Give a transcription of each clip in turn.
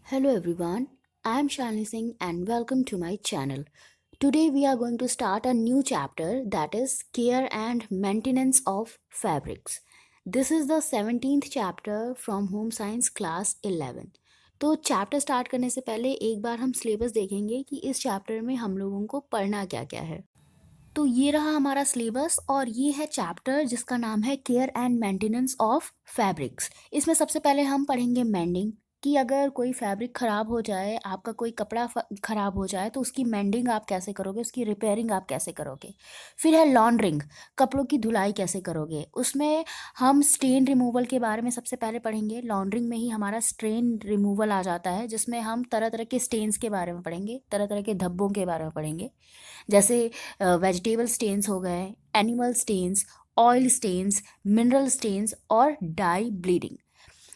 Hello everyone, I am Shalini Singh and welcome to my channel. Today we are going to start a new chapter, that is care and maintenance of fabrics. This is the 17th chapter from Home Science class 11. तो chapter start करने से पहले एक बार हम syllabus देखेंगे कि इस chapter में हम लोगों को पढ़ना क्या क्या है। तो ये रहा हमारा सिलेबस और ये है चैप्टर जिसका नाम है care and maintenance of fabrics. इसमें सबसे पहले हम पढ़ेंगे मेंडिंग, कि अगर कोई फैब्रिक ख़राब हो जाए, आपका कोई कपड़ा ख़राब हो जाए तो उसकी मेंडिंग आप कैसे करोगे, उसकी रिपेयरिंग आप कैसे करोगे। फिर है लॉन्ड्रिंग, कपड़ों की धुलाई कैसे करोगे। उसमें हम स्टेन रिमूवल के बारे में सबसे पहले पढ़ेंगे। लॉन्ड्रिंग में ही हमारा स्टेन रिमूवल आ जाता है, जिसमें हम तरह तरह के स्टेन्स के बारे में पढ़ेंगे, तरह तरह के धब्बों के बारे में पढ़ेंगे, जैसे वेजिटेबल स्टेन्स हो गए, animal stains, oil stains, mineral stains और डाई ब्लीडिंग।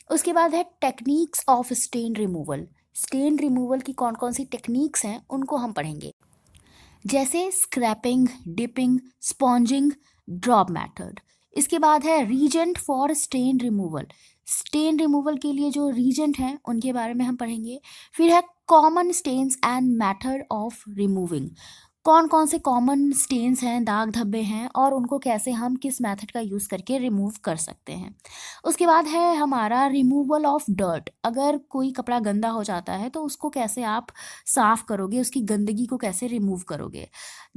उसके बाद है techniques of stain removal. Stain removal की कौन कौन सी टेक्निक्स हैं उनको हम पढ़ेंगे, जैसे scraping, dipping, sponging, drop method. इसके बाद है reagent for stain removal. Stain removal के लिए जो रीजेंट हैं उनके बारे में हम पढ़ेंगे। फिर है common stains and method of removing. कौन कौन से कॉमन स्टेन्स हैं, दाग धब्बे हैं, और उनको कैसे हम किस मेथड का यूज़ करके रिमूव कर सकते हैं। उसके बाद है हमारा रिमूवल ऑफ डर्ट। अगर कोई कपड़ा गंदा हो जाता है तो उसको कैसे आप साफ़ करोगे, उसकी गंदगी को कैसे रिमूव करोगे।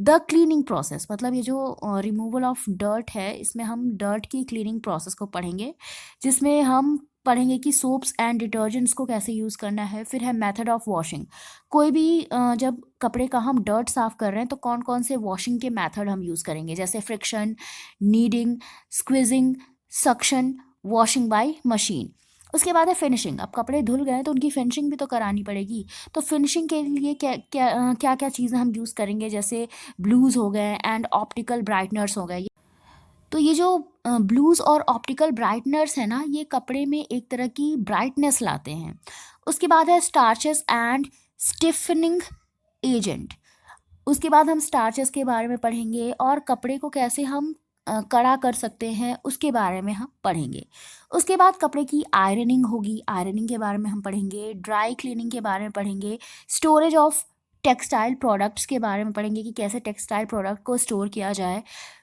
द क्लीनिंग प्रोसेस, मतलब ये जो रिमूवल ऑफ डर्ट है, इसमें हम डर्ट की क्लीनिंग प्रोसेस को पढ़ेंगे, जिसमें हम पढ़ेंगे कि सोप्स एंड डिटर्जेंट्स को कैसे यूज़ करना है। फिर है मेथड ऑफ वॉशिंग। कोई भी जब कपड़े का हम डर्ट साफ़ कर रहे हैं तो कौन कौन से वॉशिंग के मेथड हम यूज़ करेंगे, जैसे friction, kneading, squeezing, suction, washing by machine. उसके बाद है फिनिशिंग। अब कपड़े धुल गए तो उनकी फिनिशिंग भी तो करानी पड़ेगी, तो फिनिशिंग के लिए क्या क्या चीज़ें हम यूज़ करेंगे, जैसे ब्लूज़ हो गए एंड ऑप्टिकल ब्राइटनर्स हो गए। तो ये जो ब्लूज़ और ऑप्टिकल ब्राइटनर्स है ना, ये कपड़े में एक तरह की ब्राइटनेस लाते हैं। उसके बाद है स्टार्चेस एंड स्टिफनिंग एजेंट। उसके बाद हम स्टार्चेस के बारे में पढ़ेंगे और कपड़े को कैसे हम कड़ा कर सकते हैं उसके बारे में हम पढ़ेंगे। उसके बाद कपड़े की आयरनिंग होगी, आयरनिंग के बारे में हम पढ़ेंगे। ड्राई क्लीनिंग के बारे में पढ़ेंगे। स्टोरेज ऑफ टेक्सटाइल प्रोडक्ट्स के बारे में पढ़ेंगे कि कैसे टेक्सटाइल प्रोडक्ट को स्टोर किया जाए।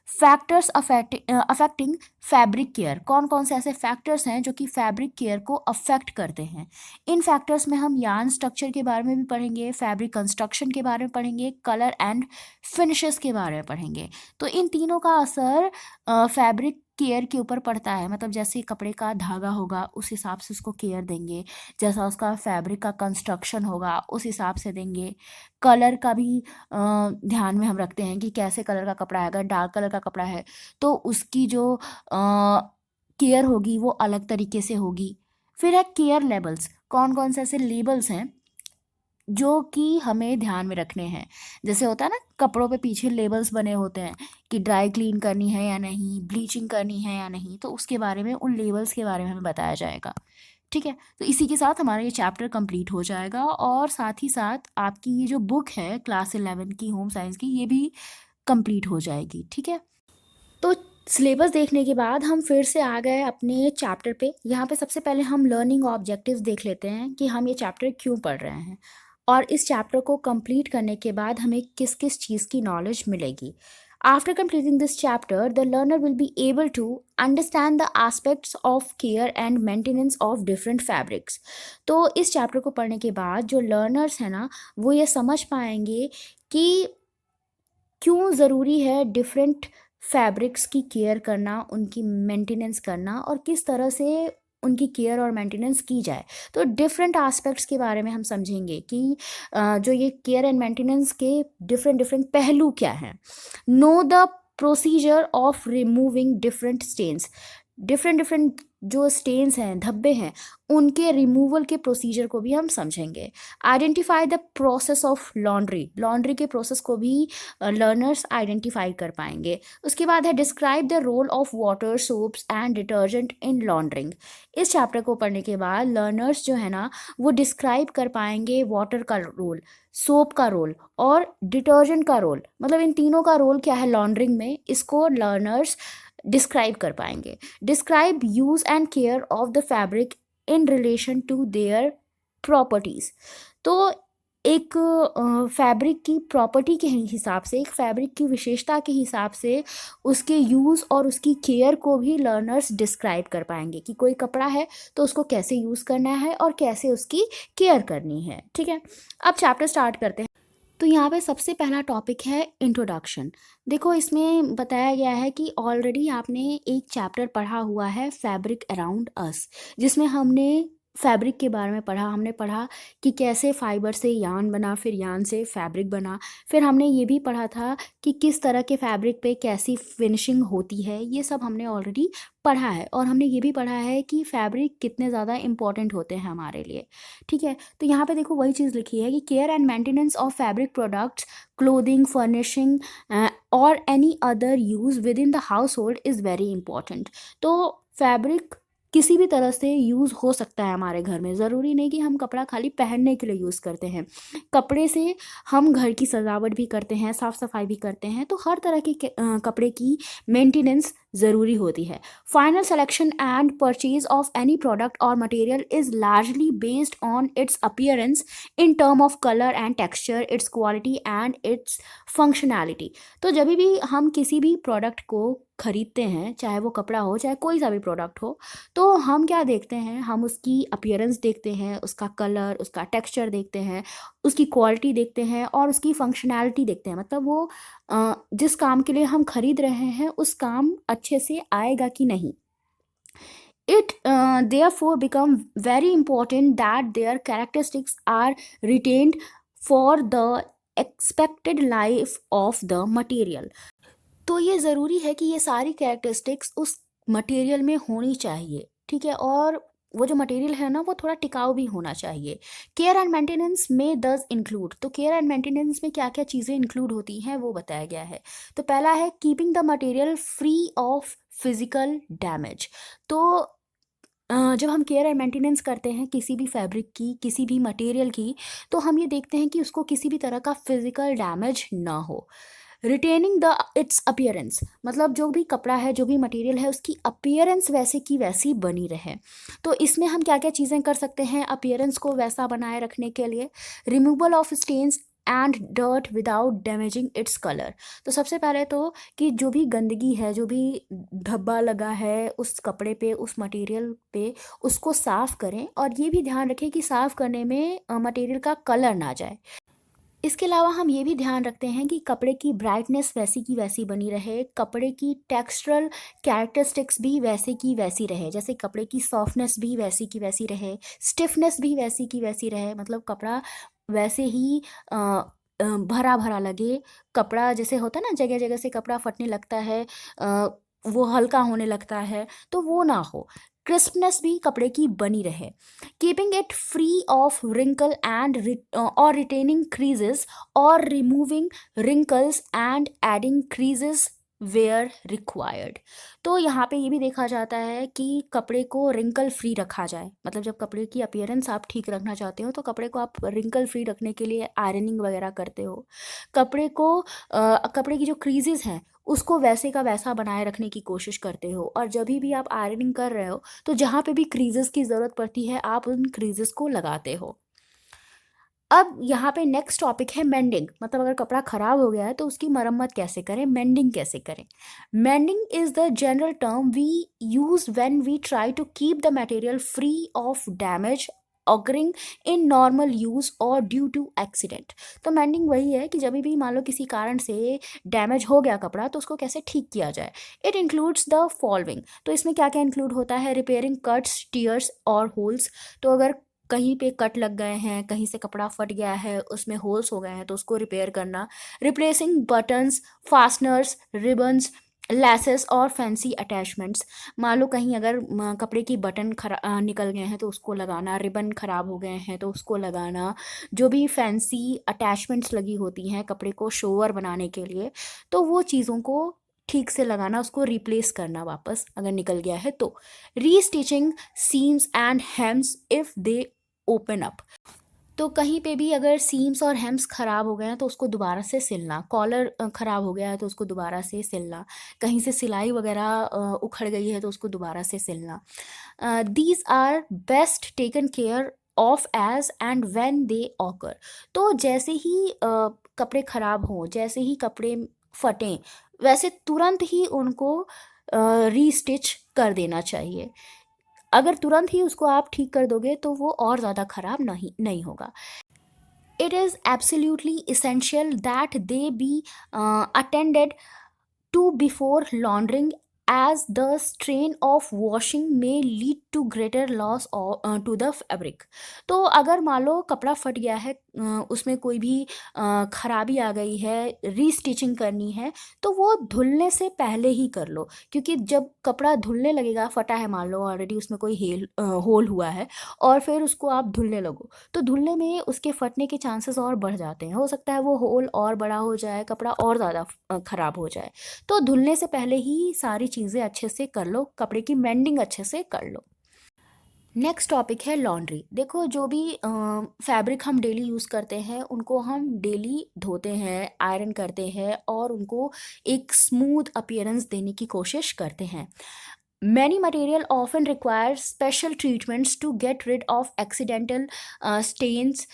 Factors affecting fabric care. कौन कौन से ऐसे फैक्टर्स हैं जो कि फैब्रिक केयर को अफेक्ट करते हैं। इन फैक्टर्स में हम यार्न स्ट्रक्चर के बारे में भी पढ़ेंगे, फैब्रिक कंस्ट्रक्शन के बारे में पढ़ेंगे, कलर एंड फिनिशेस के बारे में पढ़ेंगे। तो इन तीनों का असर फैब्रिक केयर के ऊपर पड़ता है, मतलब जैसे कपड़े का धागा होगा उस हिसाब से उसको केयर देंगे, जैसा उसका फैब्रिक का कंस्ट्रक्शन होगा उस हिसाब से देंगे। कलर का भी ध्यान में हम रखते हैं कि कैसे कलर का कपड़ा है। अगर डार्क कलर का कपड़ा है तो उसकी जो केयर होगी वो अलग तरीके से होगी। फिर है केयर लेबल्स। कौन कौन से ऐसे लेबल्स हैं जो कि हमें ध्यान में रखने हैं, जैसे होता है ना कपड़ों पे पीछे लेबल्स बने होते हैं कि ड्राई क्लीन करनी है या नहीं, ब्लीचिंग करनी है या नहीं, तो उसके बारे में, उन लेबल्स के बारे में हमें बताया जाएगा। ठीक है, तो इसी के साथ हमारा ये चैप्टर कंप्लीट हो जाएगा और साथ ही साथ आपकी ये जो बुक है क्लास 11 की होम साइंस की, ये भी कंप्लीट हो जाएगी। ठीक है, तो सिलेबस देखने के बाद हम फिर से आ गए अपने चैप्टर पे। यहाँ पे सबसे पहले हम लर्निंग ऑब्जेक्टिव्स देख लेते हैं कि हम ये चैप्टर क्यों पढ़ रहे हैं और इस चैप्टर को कंप्लीट करने के बाद हमें किस किस चीज़ की नॉलेज मिलेगी। After completing this chapter, the learner will be able to understand the aspects of care and maintenance of different fabrics. तो इस चैप्टर को पढ़ने के बाद जो लर्नर्स हैं ना, वो ये समझ पाएंगे कि क्यों ज़रूरी है डिफरेंट फैब्रिक्स की केयर करना, उनकी मेंटेनेंस करना और किस तरह से उनकी केयर और मेंटेनेंस की जाए। तो डिफरेंट एस्पेक्ट्स के बारे में हम समझेंगे कि जो ये केयर एंड मेंटेनेंस के डिफरेंट डिफरेंट पहलू क्या हैं। Know the procedure of removing different stains. Different different जो स्टेन्स हैं, धब्बे हैं, उनके रिमूवल के प्रोसीजर को भी हम समझेंगे। Identify the process of laundry. Laundry के प्रोसेस को भी लर्नर्स आइडेंटिफाई कर पाएंगे। उसके बाद है describe the role of water, soaps and detergent in laundering. इस चैप्टर को पढ़ने के बाद लर्नर्स जो है ना, वो डिस्क्राइब कर पाएंगे वाटर का रोल, सोप का रोल और डिटर्जेंट का रोल, मतलब इन तीनों का रोल क्या है लॉन्ड्रिंग में, इसको लर्नर्स डिस्क्राइब कर पाएंगे। Describe use and care of the fabric in relation to their properties. तो एक फैब्रिक की प्रॉपर्टी के हिसाब से, एक फैब्रिक की विशेषता के हिसाब से उसके यूज़ और उसकी केयर को भी लर्नर्स डिस्क्राइब कर पाएंगे कि कोई कपड़ा है तो उसको कैसे यूज़ करना है और कैसे उसकी केयर करनी है। ठीक है, अब चैप्टर स्टार्ट करते हैं। तो यहाँ पे सबसे पहला टॉपिक है इंट्रोडक्शन। देखो, इसमें बताया गया है कि ऑलरेडी आपने एक चैप्टर पढ़ा हुआ है फैब्रिक अराउंड अस, जिसमें हमने फैब्रिक के बारे में पढ़ा। हमने पढ़ा कि कैसे फाइबर से यान बना, फिर यान से फैब्रिक बना। फिर हमने ये भी पढ़ा था कि किस तरह के फैब्रिक पे कैसी फिनिशिंग होती है। ये सब हमने ऑलरेडी पढ़ा है। और हमने ये भी पढ़ा है कि फैब्रिक कितने ज़्यादा इंपॉर्टेंट होते हैं हमारे लिए। ठीक है, तो यहाँ पे देखो वही चीज़ लिखी है कि care and maintenance of fabric products, clothing, furnishing और any other use within the household is very important. तो फैब्रिक किसी भी तरह से यूज़ हो सकता है हमारे घर में। ज़रूरी नहीं कि हम कपड़ा खाली पहनने के लिए यूज़ करते हैं। कपड़े से हम घर की सजावट भी करते हैं, साफ़ सफाई भी करते हैं। तो हर तरह के कपड़े की मेंटेनेंस ज़रूरी होती है। Final selection and purchase of any product or material is largely based on its appearance in term of color and texture, its quality and its functionality। तो जब भी हम किसी भी प्रोडक्ट को खरीदते हैं, चाहे वो कपड़ा हो चाहे कोई सा भी प्रोडक्ट हो, तो हम क्या देखते हैं? हम उसकी अपीयरेंस देखते हैं, उसका कलर, उसका टेक्सचर देखते हैं, उसकी क्वालिटी देखते हैं और उसकी फंक्शनैलिटी देखते हैं। मतलब वो जिस काम के लिए हम खरीद रहे हैं उस काम अच्छे से आएगा कि नहीं। It therefore become very important that their characteristics are retained for the expected life of the material। तो ये ज़रूरी है कि ये सारी कैरेक्टरिस्टिक्स उस मटेरियल में होनी चाहिए। ठीक है, और वो जो मटेरियल है ना वो थोड़ा टिकाऊ भी होना चाहिए। केयर एंड मेंटेनेंस में दस इंक्लूड। तो केयर एंड मेंटेनेंस में क्या क्या चीज़ें इंक्लूड होती हैं वो बताया गया है। तो पहला है keeping the material free of physical damage. तो जब हम केयर एंड मेंटेनेंस करते हैं किसी भी फैब्रिक की, किसी भी मटेरियल की, तो हम ये देखते हैं कि उसको किसी भी तरह का फिजिकल डैमेज ना हो। रिटेनिंग द इट्स अपीयरेंस, मतलब जो भी कपड़ा है, जो भी मटेरियल है, उसकी अपीयरेंस वैसे की वैसी बनी रहे। तो इसमें हम क्या क्या चीज़ें कर सकते हैं अपीयरेंस को वैसा बनाए रखने के लिए? Removal of stains and dirt without damaging its colour. तो सबसे पहले तो कि जो भी गंदगी है, जो भी धब्बा लगा है उस कपड़े पे, उस मटेरियल पे, उसको साफ़ करें। और ये भी ध्यान रखें कि साफ़ करने में मटेरियल का कलर ना जाए। इसके अलावा हम ये भी ध्यान रखते हैं कि कपड़े की ब्राइटनेस वैसी की वैसी बनी रहे, कपड़े की टेक्सचरल कैरेक्टरिस्टिक्स भी वैसे की वैसी रहे। जैसे कपड़े की सॉफ्टनेस भी वैसी की वैसी रहे, स्टिफनेस भी वैसी की वैसी रहे। मतलब कपड़ा वैसे ही भरा भरा लगे। कपड़ा जैसे होता है ना, जगह जगह से कपड़ा फटने लगता है, अ, वो हल्का होने लगता है, तो वो ना हो। क्रिस्पनेस भी कपड़े की बनी रहे। Keeping it free of wrinkle and or retaining creases or removing wrinkles and adding creases where required। तो यहाँ पे ये भी देखा जाता है कि कपड़े को रिंकल फ्री रखा जाए। मतलब जब कपड़े की अपीयरेंस आप ठीक रखना चाहते हो तो कपड़े को आप रिंकल फ्री रखने के लिए आयरनिंग वगैरह करते हो। कपड़े को कपड़े की जो क्रीजेस हैं उसको वैसे का वैसा बनाए रखने की कोशिश करते हो। और जब भी आप आयरनिंग कर रहे हो तो जहाँ पे भी क्रीजेस की ज़रूरत पड़ती है आप उन क्रीजेस को लगाते हो। अब यहाँ पे नेक्स्ट टॉपिक है मेंडिंग। मतलब अगर कपड़ा खराब हो गया है तो उसकी मरम्मत कैसे करें, मेंडिंग कैसे करें। Mending is the general term we use when we try to keep the material free of damage occurring in normal use और ड्यू टू एक्सीडेंट। तो मेंडिंग वही है कि जब भी मान लो किसी कारण से डैमेज हो गया कपड़ा तो उसको कैसे ठीक किया जाए। It includes the following. तो इसमें क्या क्या इंक्लूड होता है? रिपेयरिंग कट्स, टीयर्स और होल्स। तो अगर कहीं पे कट लग गए हैं, कहीं से कपड़ा फट गया है, उसमें होल्स हो गए हैं, तो उसको रिपेयर करना। रिप्लेसिंग बटन्स, फास्टनर्स, रिबन्स, लैसेस और फैंसी अटैचमेंट्स। मान लो कहीं अगर कपड़े की बटन निकल गए हैं तो उसको लगाना, रिबन ख़राब हो गए हैं तो उसको लगाना। जो भी फैंसी अटैचमेंट्स लगी होती हैं कपड़े को शोवर बनाने के लिए, तो वो चीज़ों को ठीक से लगाना, उसको रिप्लेस करना वापस अगर निकल गया है तो। Restitching seams and hems if they open up. तो कहीं पे भी अगर सीम्स और हेम्स ख़राब हो गए हैं तो उसको दोबारा से सिलना। कॉलर ख़राब हो गया है तो उसको दोबारा से सिलना। कहीं से सिलाई वगैरह उखड़ गई है तो उसको दोबारा से सिलना। These are best taken care of as and when they occur. तो जैसे ही कपड़े खराब हों, जैसे ही कपड़े फटें, वैसे तुरंत ही उनको रीस्टिच कर देना चाहिए। अगर तुरंत ही उसको आप ठीक कर दोगे तो वो और ज़्यादा खराब नहीं होगा। It is absolutely essential that they be attended to before laundering, as the strain of washing may lead to greater loss to the fabric। तो अगर मान लो कपड़ा फट गया है, उसमें कोई भी खराबी आ गई है, रीस्टिचिंग करनी है, तो वो धुलने से पहले ही कर लो। क्योंकि जब कपड़ा धुलने लगेगा, फटा है मान लो ऑलरेडी, उसमें कोई होल हुआ है, और फिर उसको आप धुलने लगो, तो धुलने में उसके फटने के चांसेस और बढ़ जाते हैं। हो सकता है वो होल और बड़ा हो जाए, कपड़ा और ज़्यादा ख़राब हो जाए। तो धुलने से पहले ही सारी चीज़ें अच्छे से कर लो, कपड़े की मेंडिंग अच्छे से कर लो। नेक्स्ट टॉपिक है लॉन्ड्री। देखो, जो भी फैब्रिक हम डेली यूज़ करते हैं उनको हम डेली धोते हैं, आयरन करते हैं और उनको एक स्मूथ अपीयरेंस देने की कोशिश करते हैं। Many material often require special treatments to get rid of accidental stains,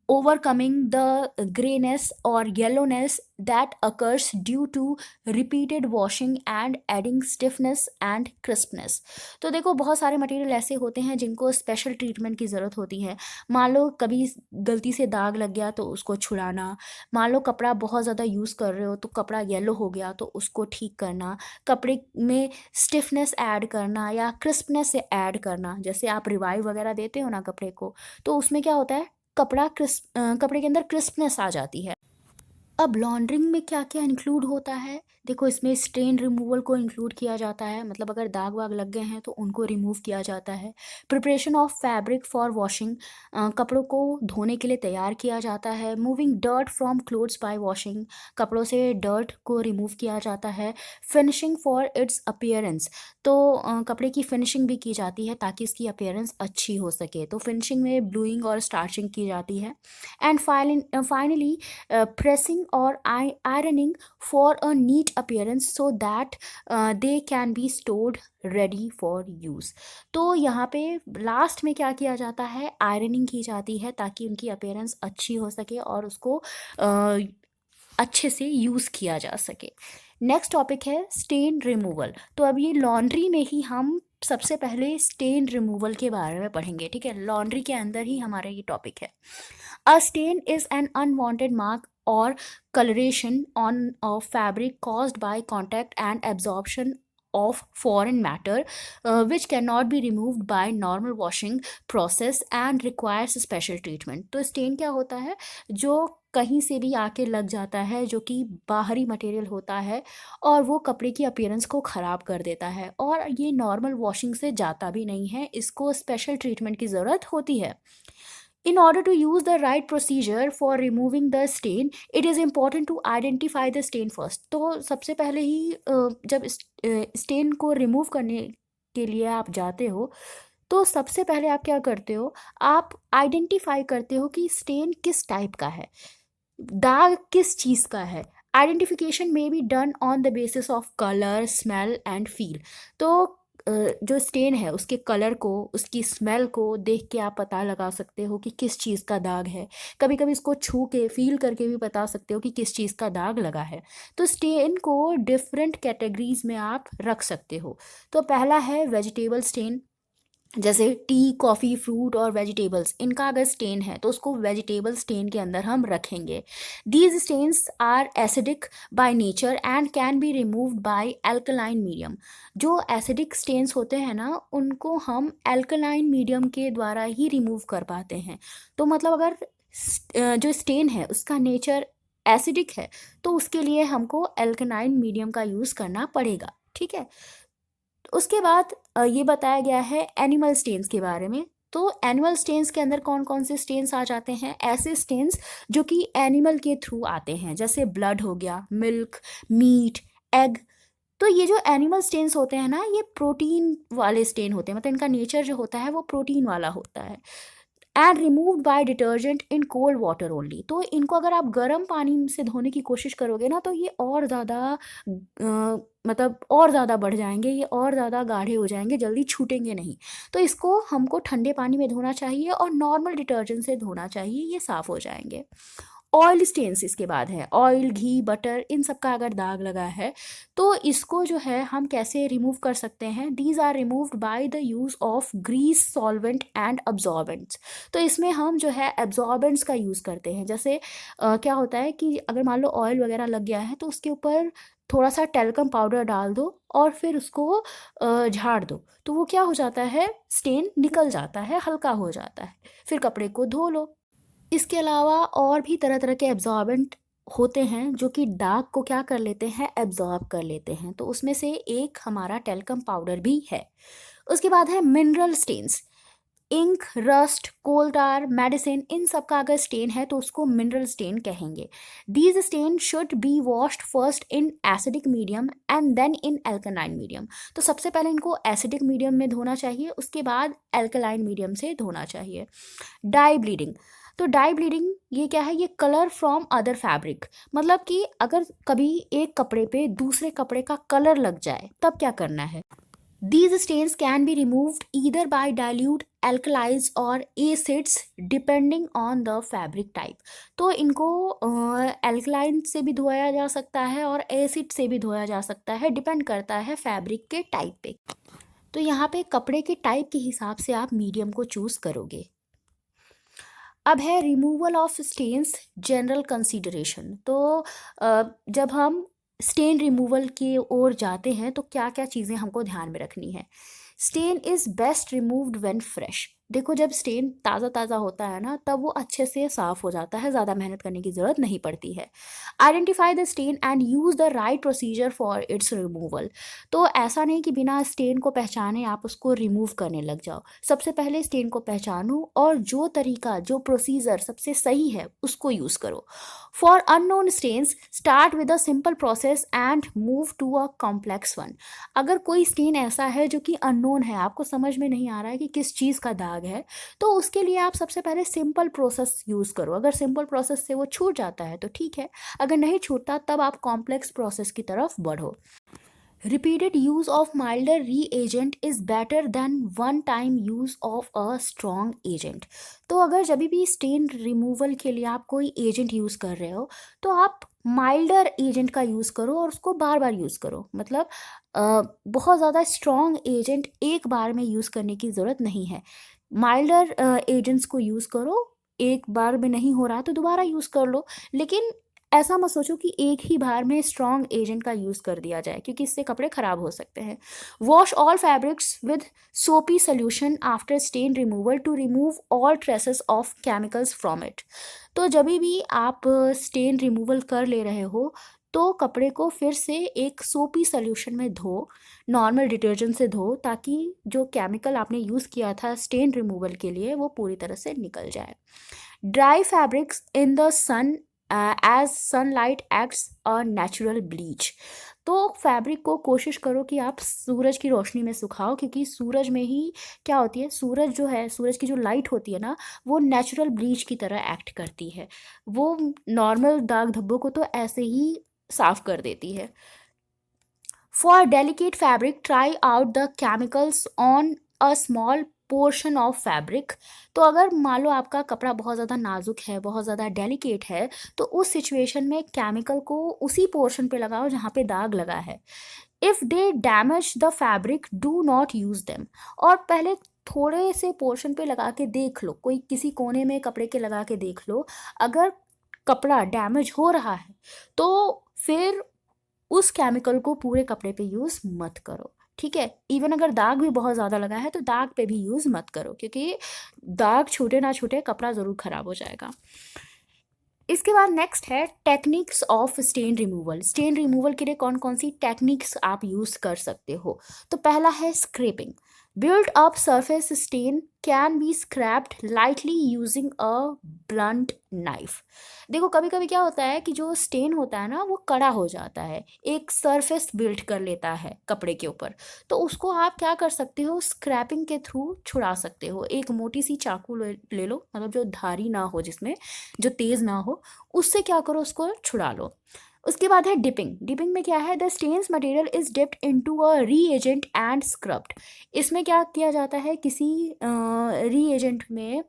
overcoming the grayness or yellowness that occurs due to repeated washing and adding stiffness and crispness। तो देखो, बहुत सारे मटेरियल ऐसे होते हैं जिनको स्पेशल ट्रीटमेंट की ज़रूरत होती है। मान लो कभी गलती से दाग लग गया तो उसको छुड़ाना, मान लो कपड़ा बहुत ज़्यादा यूज़ कर रहे हो तो कपड़ा येलो हो गया तो उसको ठीक करना, कपड़े में स्टिफनेस ऐड करना या क्रिस्पनेस ऐड करना। जैसे आप रिवाइव वगैरह देते हो ना कपड़े को, तो उसमें क्या होता है, कपड़े के अंदर क्रिस्पनेस आ जाती है। अब लॉन्ड्रिंग में क्या क्या इंक्लूड होता है? देखो, इसमें स्टेन रिमूवल को इंक्लूड किया जाता है, मतलब अगर दाग वाग लग गए हैं तो उनको रिमूव किया जाता है। Preparation of fabric for washing, कपड़ों को धोने के लिए तैयार किया जाता है। Moving dirt from clothes bye washing, कपड़ों से डर्ट को रिमूव किया जाता है। फिनिशिंग फॉर इट्स अपीयरेंस, तो कपड़े की फिनिशिंग भी की जाती है ताकि इसकी अपीयरेंस अच्छी हो सके, तो फिनिशिंग में ब्लूइंग और स्टार्चिंग की जाती है। And finally pressing or ironing for a neat appearance so that they can be stored ready for use। तो यहाँ पे लास्ट में क्या किया जाता है, आयरनिंग की जाती है ताकि उनकी अपीयरेंस अच्छी हो सके और उसको अच्छे से यूज़ किया जा सके। नेक्स्ट टॉपिक है स्टेन रिमूवल। तो अब ये लॉन्ड्री में ही हम सबसे पहले स्टेन रिमूवल के बारे में पढ़ेंगे, ठीक है। लॉन्ड्री के अंदर ही हमारा ये टॉपिक है। A stain is an unwanted mark or coloration on a fabric caused by contact and absorption of foreign matter, which cannot be removed by normal washing process and requires special treatment। तो stand क्या होता है, जो कहीं से भी आके लग जाता है, जो कि बाहरी मटेरियल होता है और वो कपड़े की अपीयरेंस को ख़राब कर देता है, और ये नॉर्मल वॉशिंग से जाता भी नहीं है, इसको स्पेशल ट्रीटमेंट की ज़रूरत होती है। In order to use the right procedure for removing the stain, it is important to identify the stain first। तो सबसे पहले ही जब स्टेन को रिमूव करने के लिए आप जाते हो, तो सबसे पहले आप क्या करते हो, आप आइडेंटिफाई करते हो कि स्टेन किस टाइप का है, दाग किस चीज़ का है। आइडेंटिफिकेशन में be done on the basis of colour, smell and feel. तो जो स्टेन है उसके कलर को, उसकी स्मेल को देख के आप पता लगा सकते हो कि किस चीज़ का दाग है। कभी कभी इसको छू के फील करके भी बता सकते हो कि किस चीज़ का दाग लगा है। तो स्टेन को डिफरेंट कैटेगरीज में आप रख सकते हो। तो पहला है वेजिटेबल स्टेन, जैसे टी, कॉफ़ी, फ्रूट और वेजिटेबल्स, इनका अगर स्टेन है तो उसको वेजिटेबल स्टेन के अंदर हम रखेंगे। These stains are acidic by nature and can be removed by alkaline medium. जो एसिडिक स्टेन्स होते हैं ना, उनको हम एल्कलाइन मीडियम के द्वारा ही रिमूव कर पाते हैं। तो मतलब अगर जो स्टेन है उसका नेचर एसिडिक है तो उसके लिए हमको एल्कलाइन मीडियम का यूज़ करना पड़ेगा, ठीक है। उसके बाद ये बताया गया है एनिमल स्टेन्स के बारे में। तो एनिमल स्टेन्स के अंदर कौन कौन से स्टेन्स आ जाते हैं, ऐसे स्टेन्स जो कि एनिमल के थ्रू आते हैं, जैसे ब्लड हो गया, मिल्क, मीट, एग। तो ये जो एनिमल स्टेन्स होते हैं ना, ये प्रोटीन वाले स्टेन होते हैं, मतलब इनका नेचर जो होता है वो प्रोटीन वाला होता है। And removed by detergent in cold water only. तो इनको अगर आप गर्म पानी से धोने की कोशिश करोगे ना, तो ये और ज़्यादा मतलब और ज़्यादा बढ़ जाएंगे, ये और ज़्यादा गाढ़े हो जाएंगे, जल्दी छूटेंगे नहीं। तो इसको हमको ठंडे पानी में धोना चाहिए और नॉर्मल डिटर्जेंट से धोना चाहिए, ये साफ़ हो जाएंगे। ऑयल स्टेन्स इसके बाद है, ऑयल, घी, बटर, इन सब का अगर दाग लगा है तो इसको जो है हम कैसे रिमूव कर सकते हैं। These are removed by the use of grease, solvent and absorbents. तो इसमें हम जो है एब्जॉर्बेंट्स का यूज़ करते हैं। जैसे क्या होता है कि अगर मान लो ऑयल वगैरह लग गया है तो उसके ऊपर थोड़ा सा टेल्कम पाउडर डाल दो और फिर उसको झाड़ दो, तो वो क्या हो जाता है, स्टेन निकल जाता है, हल्का हो जाता है, फिर कपड़े को धो लो। इसके अलावा और भी तरह तरह के एब्जॉर्बेंट होते हैं जो कि दाग को क्या कर लेते हैं, एब्जॉर्ब कर लेते हैं। तो उसमें से एक हमारा टेल्कम पाउडर भी है। उसके बाद है mineral stains. Ink, rust, coal tar, medicine, इन सब का अगर स्टेन है तो उसको मिनरल स्टेन कहेंगे। These stain should be washed first in acidic medium and then in alkaline medium. तो सबसे पहले इनको एसिडिक मीडियम में धोना चाहिए, उसके बाद एल्कलाइन मीडियम से धोना चाहिए। Dye bleeding. तो डाई ब्लीडिंग ये क्या है, ये कलर फ्रॉम अदर फैब्रिक। मतलब कि अगर कभी एक कपड़े पे दूसरे कपड़े का कलर लग जाए तब क्या करना है। These stains can be removed either by dilute alkalis or acids depending on the fabric type। तो इनको एल्कलाइन से भी धोया जा सकता है और एसिड से भी धोया जा सकता है, डिपेंड करता है फैब्रिक के टाइप पे। तो यहाँ पे कपड़े के टाइप के हिसाब से आप मीडियम को चूज़ करोगे। अब है removal of stains general consideration. तो जब हम स्टेन रिमूवल की ओर जाते हैं तो क्या क्या चीज़ें हमको ध्यान में रखनी है। Stain is best removed when fresh. देखो जब स्टेन ताज़ा ताज़ा होता है ना तब वो अच्छे से साफ़ हो जाता है, ज़्यादा मेहनत करने की ज़रूरत नहीं पड़ती है। Identify the stain and use the right procedure for its removal. तो ऐसा नहीं कि बिना स्टेन को पहचाने आप उसको रिमूव करने लग जाओ। सबसे पहले स्टेन को पहचानो और जो तरीका, जो प्रोसीजर सबसे सही है उसको यूज़ करो। For unknown stains start with a simple process and move to a complex one. अगर कोई स्टेन ऐसा है जो कि अननोन है, आपको समझ में नहीं आ रहा है कि किस चीज़ का दाग है, तो उसके लिए आप सबसे पहले सिंपल प्रोसेस यूज़ करो। अगर सिंपल प्रोसेस से वो छूट जाता है तो ठीक है, अगर नहीं छूटता तब आप कॉम्प्लेक्स प्रोसेस की तरफ बढ़ो। Repeated use of milder reagent is better than one time use of a strong agent। तो अगर जब भी स्टेन रिमूवल के लिए आप कोई एजेंट यूज़ कर रहे हो तो आप माइल्डर एजेंट का यूज़ करो और उसको बार बार यूज़ करो। मतलब बहुत ज़्यादा स्ट्रॉन्ग एजेंट एक बार में यूज़ करने की ज़रूरत नहीं है। माइल्डर एजेंट्स को यूज़ करो, एक बार में नहीं हो रहा तो दोबारा यूज़ कर लो, लेकिन ऐसा मत सोचो कि एक ही बार में स्ट्रॉन्ग एजेंट का यूज़ कर दिया जाए क्योंकि इससे कपड़े खराब हो सकते हैं। Wash all fabrics with soapy solution after stain removal to remove all traces of chemicals from it. तो जब भी आप स्टेन रिमूवल कर ले रहे हो तो कपड़े को फिर से एक सोपी सोल्यूशन में धो, नॉर्मल डिटर्जेंट से धो, ताकि जो केमिकल आपने यूज़ किया था स्टेन रिमूवल के लिए वो पूरी तरह से निकल जाए। Dry fabrics in the sun as sunlight acts a natural bleach. तो फैब्रिक को कोशिश करो कि आप सूरज की रोशनी में सुखाओ, क्योंकि सूरज में ही क्या होती है, सूरज जो है, सूरज की जो लाइट होती है ना, वो नेचुरल ब्लीच की तरह एक्ट करती है। वो नॉर्मल दाग धब्बों को तो ऐसे ही साफ कर देती है। For delicate fabric try out the chemicals on a small portion of fabric. तो अगर मान लो आपका कपड़ा बहुत ज़्यादा नाजुक है, बहुत ज़्यादा डेलिकेट है, तो उस सिचुएशन में केमिकल को उसी पोर्शन पे लगाओ जहाँ पे दाग लगा है। If they damage the fabric do not use them. और पहले थोड़े से पोर्शन पे लगा के देख लो, कोई किसी कोने में कपड़े के लगा के देख लो, अगर कपड़ा डैमेज हो रहा है तो फिर उस केमिकल को पूरे कपड़े पे यूज़ मत करो, ठीक है। इवन अगर दाग भी बहुत ज़्यादा लगा है तो दाग पे भी यूज़ मत करो, क्योंकि दाग छूटे ना छूटे कपड़ा ज़रूर ख़राब हो जाएगा। इसके बाद नेक्स्ट है techniques of stain removal. Stain removal के लिए कौन कौन सी टेक्निक्स आप यूज़ कर सकते हो। तो पहला है scraping. Build up surface stain can be scraped lightly using a blunt knife. देखो कभी कभी क्या होता है कि जो स्टेन होता है ना वो कड़ा हो जाता है, एक सरफेस बिल्ड कर लेता है कपड़े के ऊपर, तो उसको आप क्या कर सकते हो, स्क्रैपिंग के थ्रू छुड़ा सकते हो। एक मोटी सी चाकू ले लो, मतलब जो धारी ना हो, जिसमें जो तेज़ ना हो, उससे क्या करो, उसको छुड़ा लो। उसके बाद है डिपिंग। डिपिंग में क्या है, the stains material is dipped into a reagent and scrubbed. इसमें क्या किया जाता है, किसी रीएजेंट में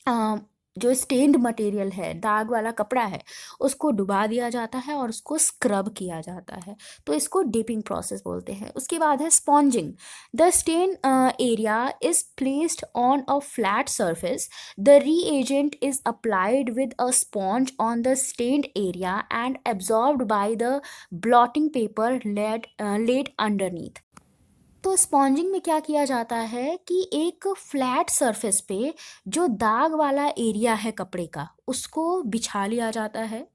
अ, जो स्टेन्ड मटेरियल है, दाग वाला कपड़ा है, उसको डुबा दिया जाता है और उसको स्क्रब किया जाता है, तो इसको डिपिंग प्रोसेस बोलते हैं। उसके बाद है sponging. The stain area is placed on a flat surface. The reagent is applied with a sponge on the stained area and absorbed by the blotting paper laid underneath. तो sponging में क्या किया जाता है कि एक फ्लैट सरफेस पे जो दाग वाला एरिया है कपड़े का, उसको बिछा लिया जाता है।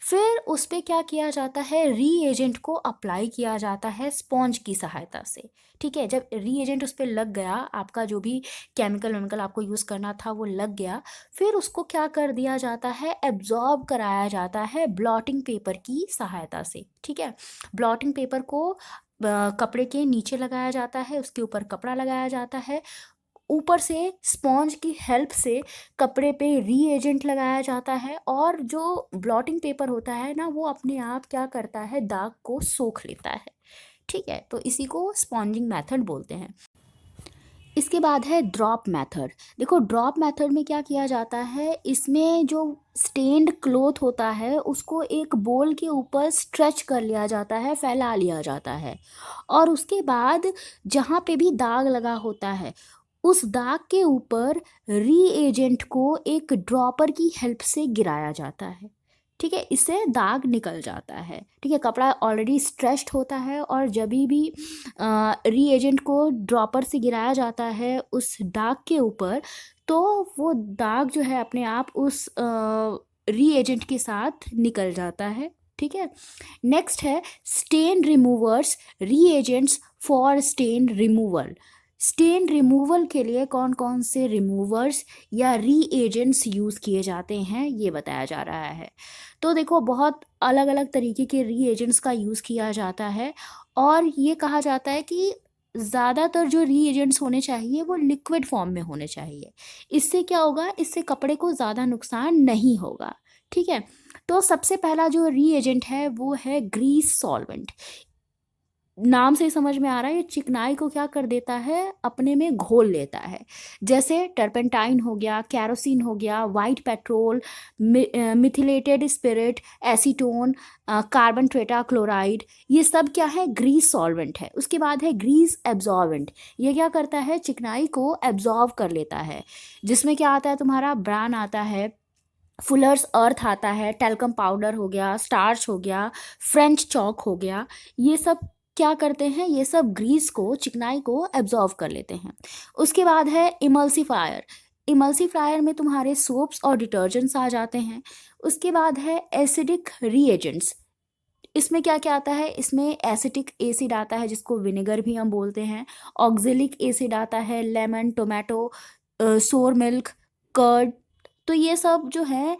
फिर उस पे क्या किया जाता है, रीएजेंट को अप्लाई किया जाता है स्पॉन्ज की सहायता से। ठीक है, जब रीएजेंट उस पे लग गया, आपका जो भी केमिकल वेमिकल आपको यूज़ करना था वो लग गया, फिर उसको क्या कर दिया जाता है, एब्जॉर्ब कराया जाता है ब्लॉटिंग पेपर की सहायता से। ठीक है, ब्लॉटिंग पेपर को कपड़े के नीचे लगाया जाता है, उसके ऊपर कपड़ा लगाया जाता है, ऊपर से स्पॉन्ज की हेल्प से कपड़े पे रीएजेंट लगाया जाता है, और जो ब्लॉटिंग पेपर होता है ना, वो अपने आप क्या करता है, दाग को सोख लेता है। ठीक है, तो इसी को स्पॉन्जिंग मेथड बोलते हैं। इसके बाद है ड्रॉप मेथड। देखो, ड्रॉप मेथड में क्या किया जाता है, इसमें जो स्टेन्ड क्लोथ होता है उसको एक बोल के ऊपर स्ट्रेच कर लिया जाता है, फैला लिया जाता है, और उसके बाद जहाँ पे भी दाग लगा होता है, उस दाग के ऊपर रीएजेंट को एक ड्रॉपर की हेल्प से गिराया जाता है। ठीक है, इससे दाग निकल जाता है। ठीक है, कपड़ा ऑलरेडी स्ट्रेच्ड होता है, और जब भी रीएजेंट को ड्रॉपर से गिराया जाता है उस दाग के ऊपर, तो वो दाग जो है अपने आप उस रीएजेंट के साथ निकल जाता है। ठीक है, नेक्स्ट है stain removers reagents for stain removal. Stain removal के लिए कौन कौन से रिमूवर्स या रीएजेंट्स यूज़ किए जाते हैं, ये बताया जा रहा है। तो देखो, बहुत अलग अलग तरीके के रीएजेंट्स का यूज़ किया जाता है, और ये कहा जाता है कि ज़्यादातर जो रीएजेंट्स होने चाहिए वो लिक्विड फॉर्म में होने चाहिए। इससे क्या होगा, इससे कपड़े को ज़्यादा नुकसान नहीं होगा। ठीक है, तो सबसे पहला जो रीएजेंट है वो है ग्रीस सॉल्वेंट। नाम से ही समझ में आ रहा है, ये चिकनाई को क्या कर देता है, अपने में घोल लेता है। जैसे टर्पेंटाइन हो गया, कैरोसिन हो गया, white petrol, methylated spirit, acetone, carbon tetrachloride, ये सब क्या है, ग्रीस सॉल्वेंट है। उसके बाद है ग्रीस एब्जॉर्बेंट। ये क्या करता है, चिकनाई को एब्जॉर्ब कर लेता है, जिसमें क्या आता है, तुम्हारा ब्रान आता है, फुलर्स अर्थ आता है, टेल्कम पाउडर हो गया, स्टार्च हो गया, फ्रेंच चॉक हो गया। ये सब क्या करते हैं, ये सब ग्रीस को, चिकनाई को एब्जॉर्व कर लेते हैं। उसके बाद है इमल्सिफायर। इमल्सिफायर में तुम्हारे सोप्स और डिटर्जेंट्स आ जाते हैं। उसके बाद है एसिडिक रीएजेंट्स। इसमें क्या क्या आता है, इसमें एसिटिक एसिड आता है, जिसको विनेगर भी हम बोलते हैं। ऑक्जेलिक एसिड आता है, लेमन, टोमेटो, सोर मिल्क, कर्ड। तो ये सब जो है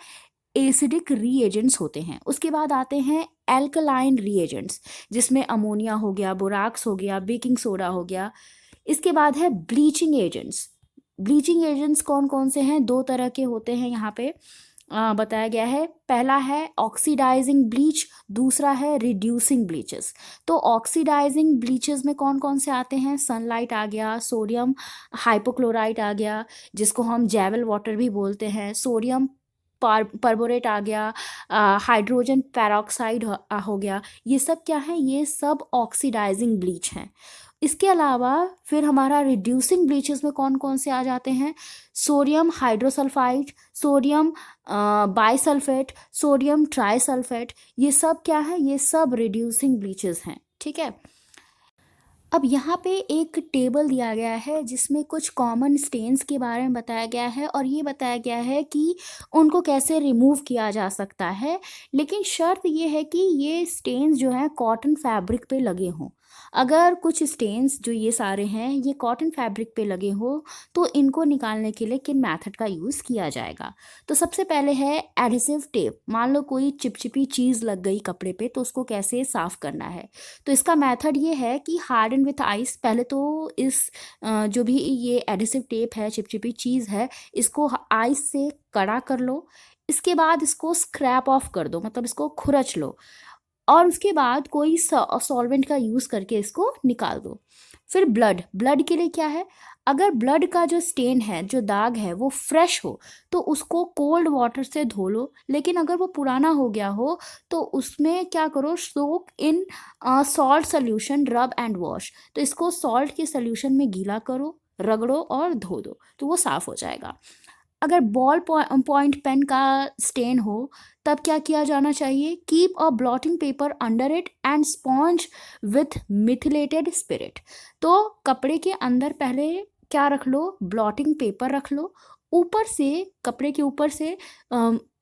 एसिडिक रीएजेंट्स होते हैं। उसके बाद आते हैं एल्कलाइन रीएजेंट्स, जिसमें अमोनिया हो गया, बोराक्स हो गया, बेकिंग सोडा हो गया। इसके बाद है ब्लीचिंग एजेंट्स। ब्लीचिंग एजेंट्स कौन कौन से हैं, दो तरह के होते हैं यहाँ पे बताया गया है। पहला है ऑक्सीडाइजिंग ब्लीच, दूसरा है रिड्यूसिंग ब्लीचेस। तो ऑक्सीडाइजिंग ब्लीचेस में कौन कौन से आते हैं, सनलाइट आ गया, सोडियम हाइपोक्लोराइट आ गया, जिसको हम जैवल वाटर भी बोलते हैं, सोडियम परबोरेट आ गया, हाइड्रोजन पेरोक्साइड हो गया। ये सब क्या है, ये सब ऑक्सीडाइजिंग ब्लीच हैं। इसके अलावा फिर हमारा रिड्यूसिंग ब्लीचेस में कौन कौन से आ जाते हैं, sodium hydrosulphide, sodium bisulphate, sodium trisulphate. ये सब क्या है, ये सब रिड्यूसिंग ब्लीचेस हैं। ठीक है, अब यहाँ पे एक टेबल दिया गया है जिसमें कुछ कॉमन स्टेन्स के बारे में बताया गया है, और ये बताया गया है कि उनको कैसे रिमूव किया जा सकता है। लेकिन शर्त ये है कि ये स्टेन्स जो हैं कॉटन फैब्रिक पे लगे हों। अगर कुछ स्टेन्स जो ये सारे हैं ये कॉटन फैब्रिक पे लगे हो, तो इनको निकालने के लिए किन मेथड का यूज़ किया जाएगा। तो सबसे पहले है एडहेसिव टेप। मान लो कोई चिपचिपी चीज़ लग गई कपड़े पे, तो उसको कैसे साफ़ करना है। तो इसका मेथड ये है कि हार्डन विथ आइस। पहले तो इस जो भी ये एडहेसिव टेप है, चिपचिपी चीज़ है, इसको आइस से कड़ा कर लो। इसके बाद इसको स्क्रैप ऑफ कर दो, मतलब इसको खुरच लो, और उसके बाद कोई सॉल्वेंट का यूज़ करके इसको निकाल दो। फिर ब्लड, ब्लड के लिए क्या है, अगर ब्लड का जो स्टेन है, जो दाग है, वो फ्रेश हो तो उसको कोल्ड वाटर से धो लो। लेकिन अगर वो पुराना हो गया हो तो उसमें क्या करो, सोक इन सॉल्ट सोल्यूशन, रब एंड वॉश। तो इसको सॉल्ट के सोल्यूशन में गीला करो, रगड़ो और धो दो, तो वो साफ़ हो जाएगा। अगर बॉल पॉइंट पेन का स्टेन हो तब क्या किया जाना चाहिए, keep a blotting paper under it and sponge with methylated spirit. तो कपड़े के अंदर पहले क्या रख लो, ब्लॉटिंग पेपर रख लो, ऊपर से, कपड़े के ऊपर से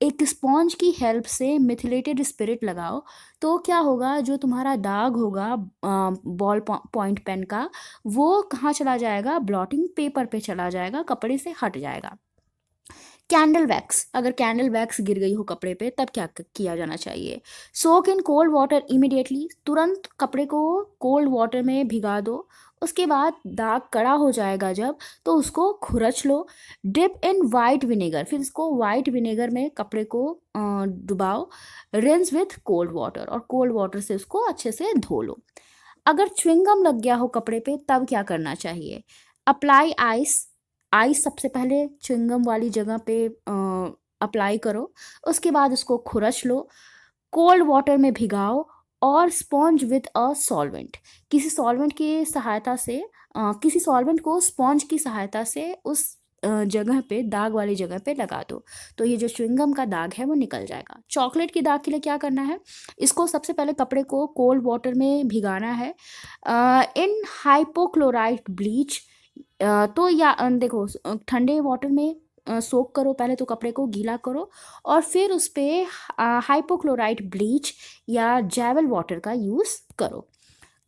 एक स्पॉन्ज की हेल्प से मिथिलेटेड स्पिरिट लगाओ। तो क्या होगा, जो तुम्हारा दाग होगा बॉल पॉइंट पेन का, वो कहाँ चला जाएगा, ब्लॉटिंग पेपर पे चला जाएगा, कपड़े से हट जाएगा। कैंडल वैक्स, अगर कैंडल वैक्स गिर गई हो कपड़े पे तब क्या किया जाना चाहिए, सोक इन कोल्ड वाटर इमिडिएटली, तुरंत कपड़े को कोल्ड वाटर में भिगा दो। उसके बाद दाग कड़ा हो जाएगा जब, तो उसको खुरच लो, डिप इन वाइट विनेगर, फिर इसको वाइट विनेगर में कपड़े को डुबाओ, रिंस विथ कोल्ड वाटर, और कोल्ड वाटर से उसको अच्छे से धो लो। अगर च्युइंगम लग गया हो कपड़े पे तब क्या करना चाहिए, अप्लाई आइस, आइस सबसे पहले च्युइंगम वाली जगह पे अप्लाई करो, उसके बाद उसको खुरच लो, कोल्ड वाटर में भिगाओ, और स्पॉन्ज विद अ सॉल्वेंट, किसी सॉल्वेंट की सहायता से किसी सॉल्वेंट को स्पॉन्ज की सहायता से उस जगह पे, दाग वाली जगह पे लगा दो, तो ये जो च्युइंगम का दाग है वो निकल जाएगा। चॉकलेट के दाग के लिए क्या करना है, इसको सबसे पहले कपड़े को कोल्ड वाटर में भिगाना है इन हाइपोक्लोराइट ब्लीच। तो या देखो, ठंडे वाटर में सोक करो पहले, तो कपड़े को गीला करो, और फिर उस पर हाइपोक्लोराइट ब्लीच या जैवल वाटर का यूज़ करो।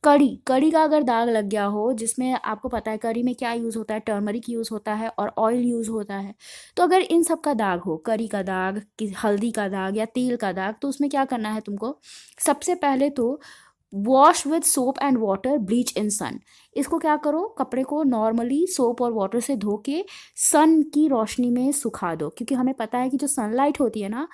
कड़ी, कड़ी का अगर दाग लग गया हो, जिसमें आपको पता है कड़ी में क्या यूज़ होता है, टर्मरिक यूज़ होता है और ऑयल यूज़ होता है, तो अगर इन सब का दाग हो, कड़ी का दाग, हल्दी का दाग या तेल का दाग, तो उसमें क्या करना है तुमको, सबसे पहले तो wash with soap and water, bleach in sun. इसको क्या करो, कपड़े को नॉर्मली सोप और वाटर से धो के सन की रोशनी में सुखा दो, क्योंकि हमें पता है कि जो सनलाइट होती है ना,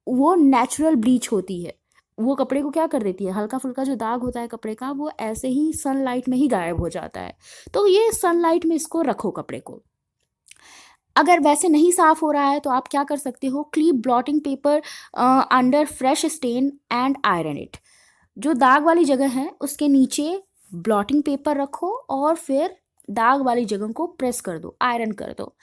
वो नेचुरल ब्लीच होती है, वो कपड़े को क्या कर देती है, हल्का फुल्का जो दाग होता है कपड़े का, वो ऐसे ही सनलाइट में ही गायब हो जाता है। तो ये सनलाइट में इसको रखो कपड़े को। अगर वैसे नहीं साफ हो रहा है तो आप क्या कर सकते हो, clip blotting paper under fresh stain and iron it. जो दाग वाली जगह है उसके नीचे ब्लॉटिंग पेपर रखो, और फिर दाग वाली जगह को प्रेस कर दो, आयरन कर दो।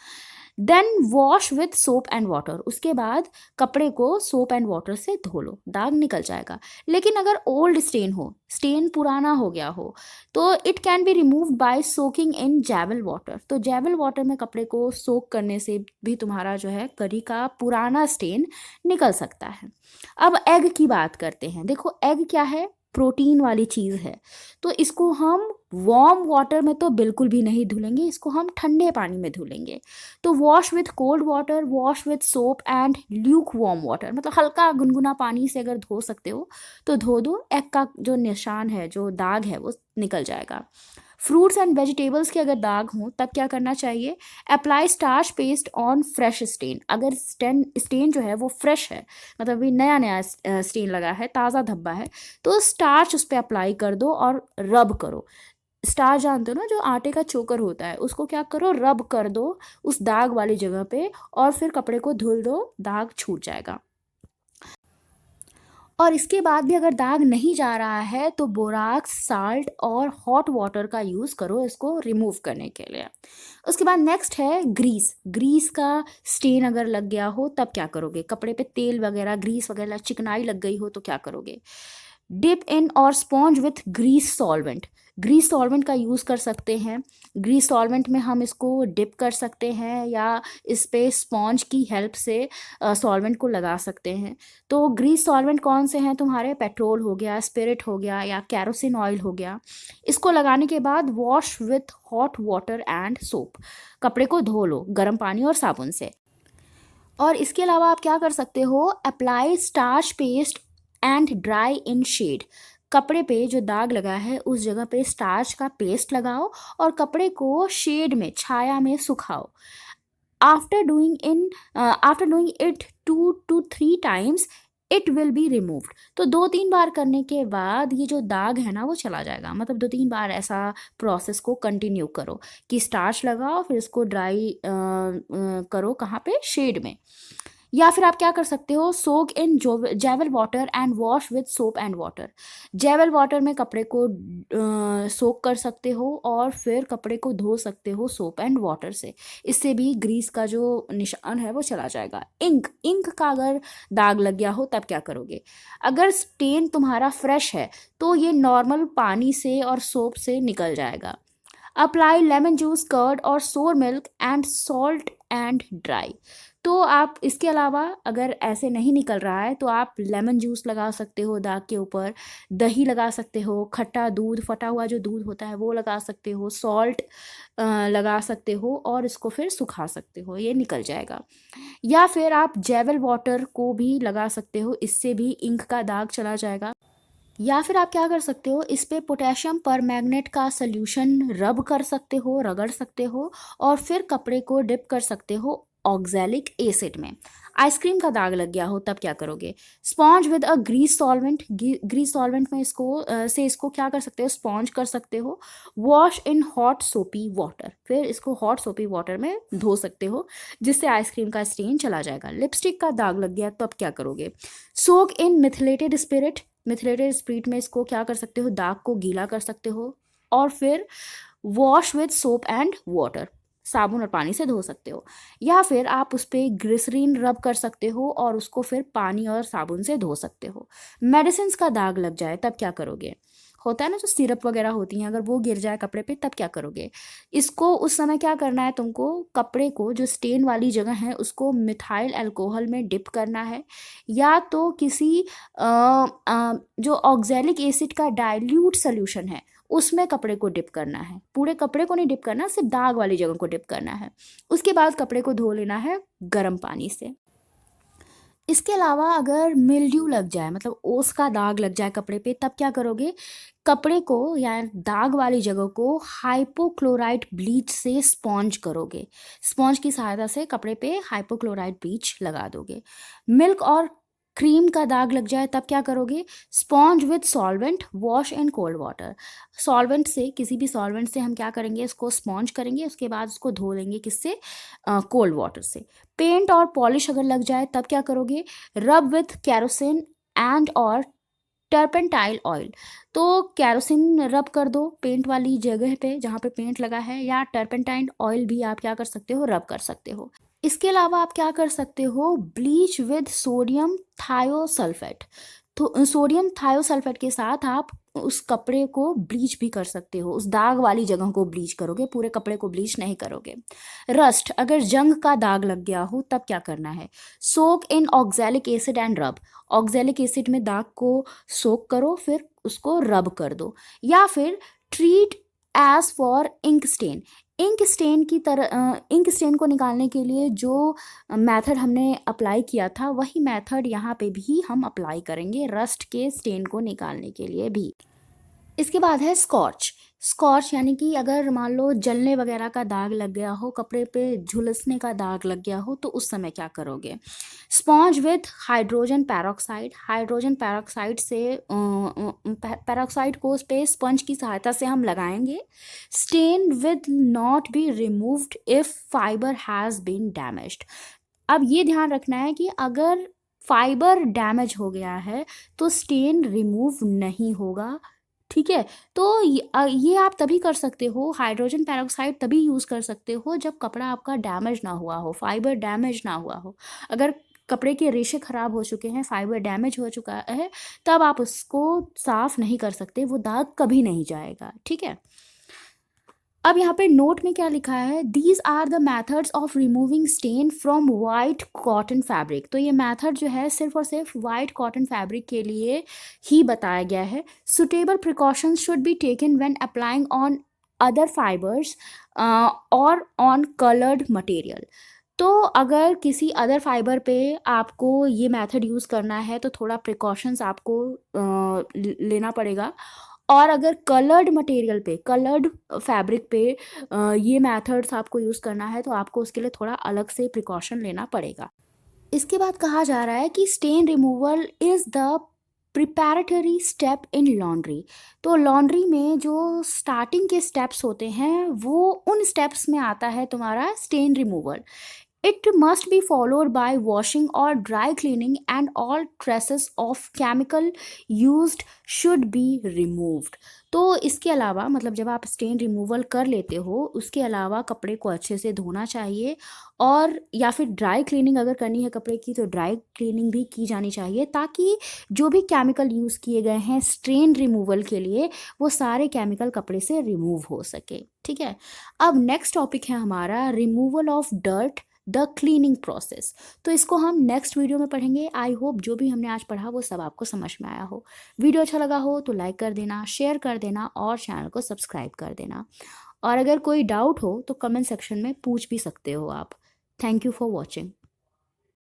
Then wash with soap and water, उसके बाद कपड़े को सोप एंड वाटर से धो लो, दाग निकल जाएगा। लेकिन अगर ओल्ड स्टेन हो, स्टेन पुराना हो गया हो, तो it can be removed by soaking in javel water. तो जैवल वाटर में कपड़े को सोक करने से भी तुम्हारा जो है करी का पुराना स्टेन निकल सकता है। अब एग की बात करते हैं। देखो, एग क्या है, प्रोटीन वाली चीज़ है, तो इसको हम वार्म वाटर में तो बिल्कुल भी नहीं धुलेंगे, इसको हम ठंडे पानी में धुलेंगे। तो wash with cold water, wash with soap and Luke warm water, मतलब हल्का गुनगुना पानी से अगर धो सकते हो तो धो दो, एग का जो निशान है, जो दाग है, वो निकल जाएगा। फ्रूट्स एंड वेजिटेबल्स के अगर दाग हों तब क्या करना चाहिए, apply starch paste on fresh stain. अगर स्टेन जो है वो फ्रेश है, मतलब अभी नया नया स्टेन लगा है, ताज़ा धब्बा है, तो स्टार्च उस पर अप्लाई कर दो और रब करो। स्टार्च जानते हो ना, जो आटे का चोकर होता है, उसको क्या करो, रब कर दो उस दाग वाली जगह पे, और फिर कपड़े को धुल दो, दाग छूट जाएगा। और इसके बाद भी अगर दाग नहीं जा रहा है तो बोराक्स, साल्ट और हॉट वाटर का यूज़ करो इसको रिमूव करने के लिए। उसके बाद नेक्स्ट है ग्रीस। ग्रीस का स्टेन अगर लग गया हो तब क्या करोगे, कपड़े पे तेल वगैरह, ग्रीस वगैरह, चिकनाई लग गई हो तो क्या करोगे, डिप इन और sponge with grease solvent. Grease solvent का यूज़ कर सकते हैं, ग्रीस सॉल्वेंट में हम इसको डिप कर सकते हैं, या इस पे स्पॉन्ज की हेल्प से सॉल्वेंट को लगा सकते हैं। तो ग्रीस सॉल्वेंट कौन से हैं तुम्हारे, पेट्रोल हो गया, स्पिरिट हो गया, या कैरोसिन ऑयल हो गया। इसको लगाने के बाद wash with hot water and soap, कपड़े को धो लो गर्म पानी और साबुन से। और इसके अलावा आप क्या कर सकते हो, apply starch paste and dry in shade. कपड़े पे जो दाग लगा है उस जगह पे स्टार्च का पेस्ट लगाओ और कपड़े को शेड में, छाया में सुखाओ। After doing it 2 to 3 times it will be removed. तो 2-3 बार करने के बाद ये जो दाग है ना वो चला जाएगा। मतलब 2-3 बार ऐसा प्रोसेस को कंटिन्यू करो कि स्टार्च लगाओ, फिर इसको ड्राई करो, कहाँ पे, शेड में। या फिर आप क्या कर सकते हो, soak in javel water and wash with soap and water. Javel water में कपड़े को सोक कर सकते हो और फिर कपड़े को धो सकते हो सोप एंड वाटर से। इससे भी ग्रीस का जो निशान है वो चला जाएगा। इंक का अगर दाग लग गया हो तब क्या करोगे? अगर स्टेन तुम्हारा फ्रेश है तो ये नॉर्मल पानी से और सोप से निकल जाएगा। अप्लाई लेमन जूस, कर्ड और सोर milk and salt and dry. तो आप इसके अलावा अगर ऐसे नहीं निकल रहा है तो आप लेमन जूस लगा सकते हो दाग के ऊपर, दही लगा सकते हो, खट्टा दूध, फटा हुआ जो दूध होता है वो लगा सकते हो, सॉल्ट लगा सकते हो और इसको फिर सुखा सकते हो, ये निकल जाएगा। या फिर आप जेवल वाटर को भी लगा सकते हो, इससे भी इंक का दाग चला जाएगा। या फिर आप क्या कर सकते हो, इस पे पोटेशियम परमैंगनेट का सोल्यूशन रब कर सकते हो, रगड़ सकते हो और फिर कपड़े को डिप कर सकते हो ऑक्जेलिक एसिड में। आइसक्रीम का दाग लग गया हो तब क्या करोगे? Sponge with a grease solvent, grease solvent में इसको क्या कर सकते हो, स्पॉन्ज कर सकते हो। वॉश इन हॉट सोपी वाटर, फिर इसको हॉट सोपी वाटर में धो सकते हो जिससे आइसक्रीम का स्टेन चला जाएगा। लिपस्टिक का दाग लग गया तो अब क्या करोगे? सोक इन मिथिलेटेड स्पिरिट, मिथिलेटेड स्प्रीट में इसको क्या कर सकते हो, दाग को गीला कर सकते हो और फिर wash with soap and water, साबुन और पानी से धो सकते हो। या फिर आप उस पर ग्लिसरीन रब कर सकते हो और उसको फिर पानी और साबुन से धो सकते हो। मेडिसिन का दाग लग जाए तब क्या करोगे? होता है ना जो सिरप वगैरह होती हैं, अगर वो गिर जाए कपड़े पे तब क्या करोगे? इसको उस समय क्या करना है तुमको, कपड़े को जो स्टेन वाली जगह है उसको मिथाइल अल्कोहल में डिप करना है, या तो किसी जो ऑक्जेलिक एसिड का डाइल्यूट सोल्यूशन है उसमें कपड़े को डिप करना है। पूरे कपड़े को नहीं डिप करना, सिर्फ दाग वाली जगह को डिप करना है। उसके बाद कपड़े को धो लेना है गर्म पानी से। इसके अलावा अगर मिल्ड्यू लग जाए, मतलब ओस का दाग लग जाए कपड़े पे तब क्या करोगे? कपड़े को या दाग वाली जगह को हाइपोक्लोराइट ब्लीच से स्पॉन्ज करोगे। स्पॉन्ज की सहायता से कपड़े पे हाइपोक्लोराइट ब्लीच लगा दोगे। मिल्क और क्रीम का दाग लग जाए तब क्या करोगे? Sponge with solvent, wash in cold water. Solvent से, किसी भी सॉल्वेंट से हम क्या करेंगे, इसको स्पॉन्ज करेंगे, उसके बाद उसको धो लेंगे, किससे? कोल्ड वाटर से। पेंट और पॉलिश अगर लग जाए तब क्या करोगे? रब विथ कैरोसिन एंड और टर्पेंटाइल ऑयल। तो कैरोसिन रब कर दो पेंट वाली जगह पे जहाँ पे पेंट लगा है, या टर्पेंटाइल ऑयल भी आप क्या कर सकते हो, रब कर सकते हो। इसके अलावा आप क्या कर सकते हो? Bleach with sodium thiosulphate. तो सोडियम थायोसल्फेट के साथ आप उस कपड़े को ब्लीच भी कर सकते हो, उस दाग वाली जगह को ब्लीच करोगे, पूरे कपड़े को ब्लीच नहीं करोगे। रस्ट, अगर जंग का दाग लग गया हो तब क्या करना है? Soak in oxalic acid and rub. Oxalic acid में दाग को सोक करो, फिर उसको रब कर दो। या फिर treat as for ink stain. Ink stain को निकालने के लिए जो मेथड हमने अप्लाई किया था वही मेथड यहाँ पे भी हम अप्लाई करेंगे रस्ट के स्टेन को निकालने के लिए भी। इसके बाद है स्कॉच। स्कॉच यानी कि अगर मान लो जलने वगैरह का दाग लग गया हो, कपड़े पे झुलसने का दाग लग गया हो तो उस समय क्या करोगे? Sponge with hydrogen peroxide. Hydrogen peroxide से पेरोक्साइड को उस पे स्पंज की सहायता से हम लगाएंगे। Stain with not be removed if fibre has been damaged. अब ये ध्यान रखना है कि अगर फाइबर डैमेज हो गया है तो स्टेन रिमूव नहीं होगा, ठीक है? तो ये आप तभी कर सकते हो, हाइड्रोजन पेरोक्साइड तभी यूज़ कर सकते हो जब कपड़ा आपका डैमेज ना हुआ हो, फाइबर डैमेज ना हुआ हो। अगर कपड़े के रेशे खराब हो चुके हैं, फाइबर डैमेज हो चुका है, तब आप उसको साफ नहीं कर सकते, वो दाग कभी नहीं जाएगा, ठीक है? अब यहाँ पे नोट में क्या लिखा है? These are the methods of removing stain from white cotton fabric. तो ये मैथड जो है सिर्फ और सिर्फ वाइट कॉटन फैब्रिक के लिए ही बताया गया है। Suitable precautions should be taken when applying on other fibres और ऑन कलर्ड मटेरियल। तो अगर किसी अदर फाइबर पे आपको ये मेथड यूज़ करना है तो थोड़ा प्रिकॉशंस आपको लेना पड़ेगा। और अगर कलर्ड मटेरियल पे, कलर्ड फैब्रिक पे ये मेथड्स आपको यूज़ करना है तो आपको उसके लिए थोड़ा अलग से प्रिकॉशन लेना पड़ेगा। इसके बाद कहा जा रहा है कि stain removal is the preparatory step in laundry. तो लॉन्ड्री में जो स्टार्टिंग के स्टेप्स होते हैं वो उन स्टेप्स में आता है तुम्हारा stain removal. It must be followed by washing or dry cleaning, and all traces of chemical used should be removed. तो इसके अलावा मतलब जब आप स्टेन रिमूवल कर लेते हो उसके अलावा कपड़े को अच्छे से धोना चाहिए, और या फिर ड्राई क्लीनिंग अगर करनी है कपड़े की तो ड्राई क्लीनिंग भी की जानी चाहिए, ताकि जो भी केमिकल यूज़ किए गए हैं स्टेन रिमूवल के लिए वो सारे केमिकल कपड़े से रिमूव हो सके। ठीक है, अब नेक्स्ट टॉपिक है हमारा removal of dirt, the cleaning process. तो इसको हम नेक्स्ट वीडियो में पढ़ेंगे। आई होप जो भी हमने आज पढ़ा वो सब आपको समझ में आया हो। वीडियो अच्छा लगा हो तो लाइक कर देना, शेयर कर देना और चैनल को सब्सक्राइब कर देना। और अगर कोई डाउट हो तो कमेंट सेक्शन में पूछ भी सकते हो आप। Thank you for watching.